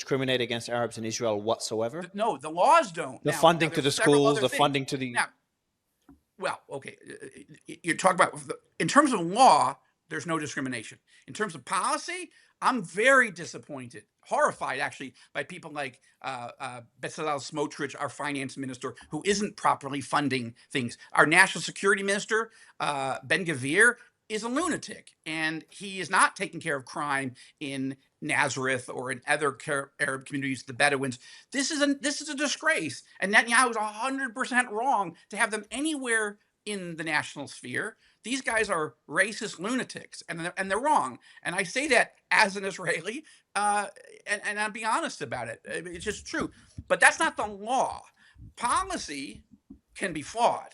discriminate against Arabs in Israel whatsoever? No, the laws don't. The funding to the schools, the funding to the... Well, okay, you're talking about, in terms of law, there's no discrimination. In terms of policy, I'm very disappointed, horrified actually, by people like Bezalel Smotrich, our finance minister, who isn't properly funding things. Our national security minister, Ben-Gvir, is a lunatic, and he is not taking care of crime in Nazareth or in other Arab communities, the Bedouins. This is a disgrace, and Netanyahu is 100% wrong to have them anywhere in the national sphere. These guys are racist lunatics, and they're wrong. And I say that as an Israeli, and I'll be honest about it. It's just true. But that's not the law. Policy can be flawed.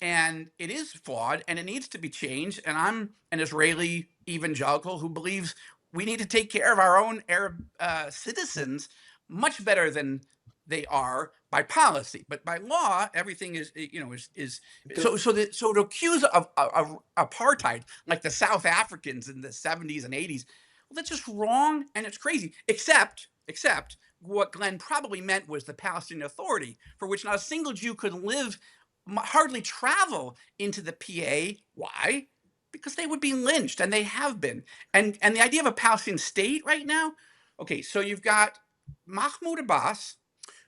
And it is flawed, and it needs to be changed. And I'm an Israeli evangelical who believes we need to take care of our own Arab citizens much better than they are by policy. But by law, everything is so to accuse of apartheid, like the South Africans in the 70s and 80s, well, that's just wrong, and it's crazy. Except what Glenn probably meant was the Palestinian Authority, for which not a single Jew could live, hardly travel into the PA. Why? Because they would be lynched, and they have been. And the idea of a Palestinian state right now, okay, so you've got Mahmoud Abbas,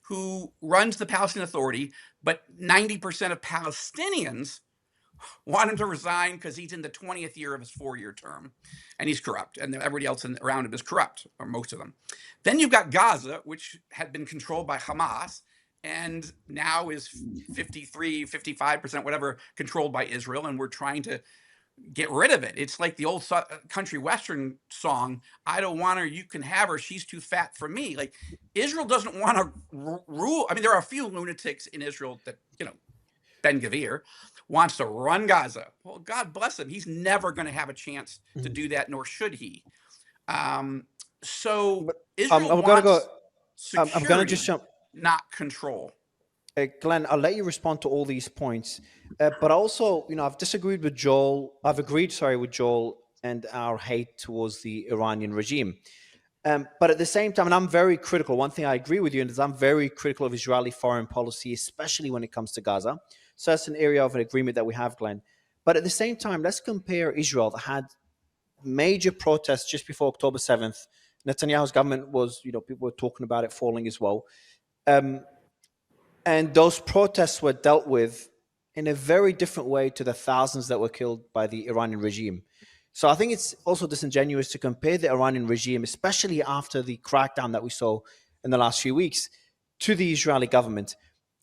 who runs the Palestinian Authority, but 90% of Palestinians want him to resign because he's in the 20th year of his 4-year term, and he's corrupt, and everybody else around him is corrupt, or most of them. Then you've got Gaza, which had been controlled by Hamas, and now is 53, 55%, whatever, controlled by Israel, and we're trying to get rid of it. It's like the old country western song, I don't want her, you can have her, she's too fat for me. Like, Israel doesn't want to rule. I mean, there are a few lunatics in Israel that, Ben-Gvir wants to run Gaza. Well, God bless him. He's never going to have a chance to do that, nor should he. So Israel wants security, I'm going to just jump. Not control. Glenn, I'll let you respond to all these points, but also, I've disagreed with Joel. I've agreed, with Joel and our hate towards the Iranian regime. But at the same time, and I'm very critical. One thing I agree with you in is I'm very critical of Israeli foreign policy, especially when it comes to Gaza. So that's an area of an agreement that we have, Glenn. But at the same time, let's compare Israel that had major protests just before October 7th. Netanyahu's government was, people were talking about it falling as well. And those protests were dealt with in a very different way to the thousands that were killed by the Iranian regime. So I think it's also disingenuous to compare the Iranian regime, especially after the crackdown that we saw in the last few weeks, to the Israeli government.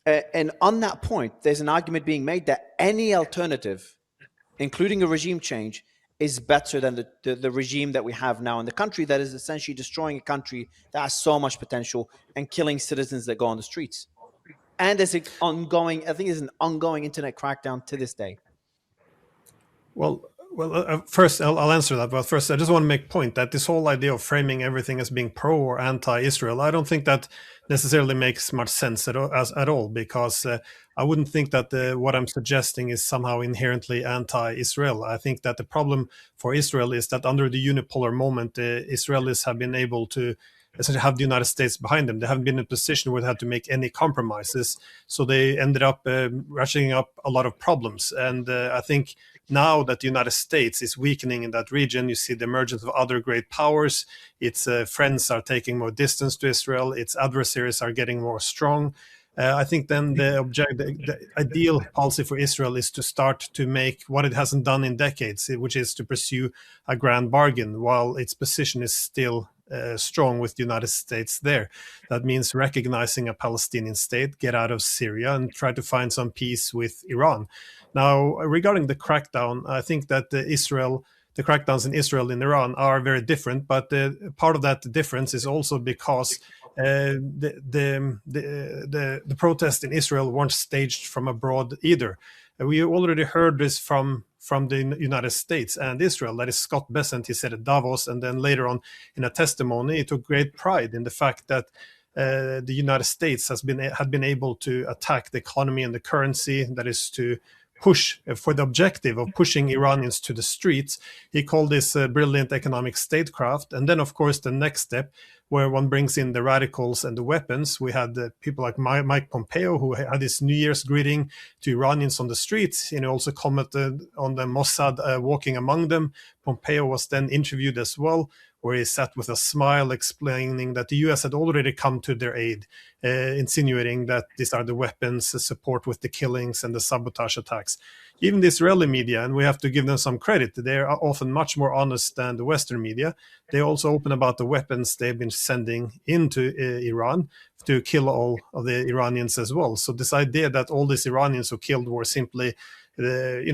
And on that point, there's an argument being made that any alternative, including a regime change, is better than the regime that we have now in the country that is essentially destroying a country that has so much potential and killing citizens that go on the streets. And there's an ongoing internet crackdown to this day. Well, first I'll answer that. But first, I just want to make a point that this whole idea of framing everything as being pro or anti-Israel, I don't think that necessarily makes much sense at all, because I wouldn't think that what I'm suggesting is somehow inherently anti-Israel. I think that the problem for Israel is that under the unipolar moment, the Israelis have been able to essentially have the United States behind them. They haven't been in a position where they had to make any compromises. So they ended up ratcheting up a lot of problems. And I think now that the United States is weakening in that region, you see the emergence of other great powers. Its friends are taking more distance to Israel. Its adversaries are getting more strong. I think then the ideal policy for Israel is to start to make what it hasn't done in decades, which is to pursue a grand bargain while its position is still strong with the United States there. That means recognizing a Palestinian state, get out of Syria, and try to find some peace with Iran. Now, regarding the crackdown, I think that the crackdowns in Israel and Iran are very different, but part of that difference is also because the protests in Israel weren't staged from abroad either. We already heard this from the United States and Israel. That is Scott Bessent, he said at Davos, and then later on in a testimony, he took great pride in the fact that the United States had been able to attack the economy and the currency, that is to push for the objective of pushing Iranians to the streets. He called this brilliant economic statecraft. And then, of course, the next step where one brings in the radicals and the weapons. We had people like Mike Pompeo, who had his New Year's greeting to Iranians on the streets. Also commented on the Mossad walking among them. Pompeo was then interviewed as well, where he sat with a smile explaining that the US had already come to their aid, insinuating that these are the weapons, the support with the killings and the sabotage attacks. Even the Israeli media, and we have to give them some credit, they are often much more honest than the Western media. They also open about the weapons they've been sending into Iran to kill all of the Iranians as well. So this idea that all these Iranians who killed were simply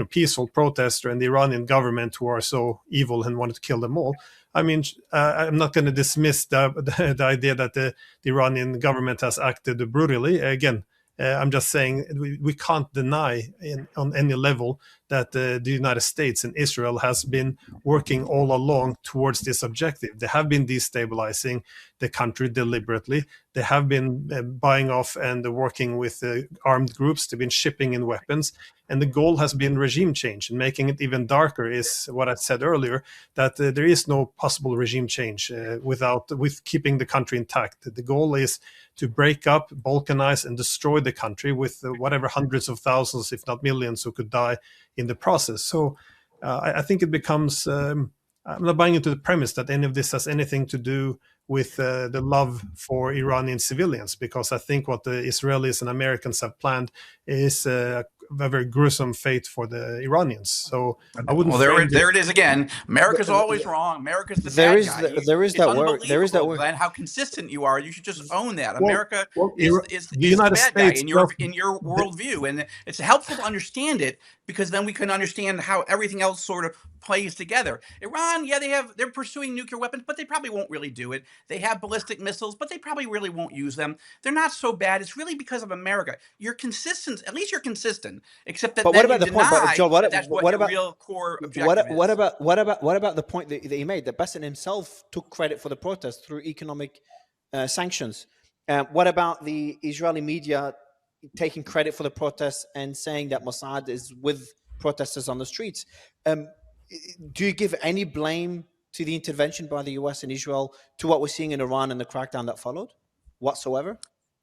peaceful protesters and the Iranian government who are so evil and wanted to kill them all. I mean, I'm not going to dismiss the idea that the Iranian government has acted brutally. Again, I'm just saying we can't deny on any level that the United States and Israel has been working all along towards this objective. They have been destabilizing the country deliberately. They have been buying off and working with armed groups. They've been shipping in weapons. And the goal has been regime change. And making it even darker is what I said earlier, that there is no possible regime change with keeping the country intact. The goal is to break up, balkanize, and destroy the country with whatever hundreds of thousands, if not millions, who could die in the process. So I think it becomes, I'm not buying into the premise that any of this has anything to do with the love for Iranian civilians, because I think what the Israelis and Americans have planned is a very gruesome fate for the Iranians. So I wouldn't. Well, there it is again. America's always wrong. America's the bad guy. There is that word. There is that word. Glenn, how consistent you are. You should just own that. Well, America is the United the bad States guy in your worldview, and it's helpful to understand it, because then we can understand how everything else sort of plays together. Iran, yeah, they're pursuing nuclear weapons, but they probably won't really do it. They have ballistic missiles, but they probably really won't use them. They're not so bad. It's really because of America. You're consistent. At least you're consistent. Except that, but what about the point? But Joel, that's what your real core objective is. What about the point that he made? That Besson himself took credit for the protest through economic sanctions. What about the Israeli media taking credit for the protests and saying that Mossad is with protesters on the streets? Do you give any blame to the intervention by the US and Israel to what we're seeing in Iran and the crackdown that followed whatsoever?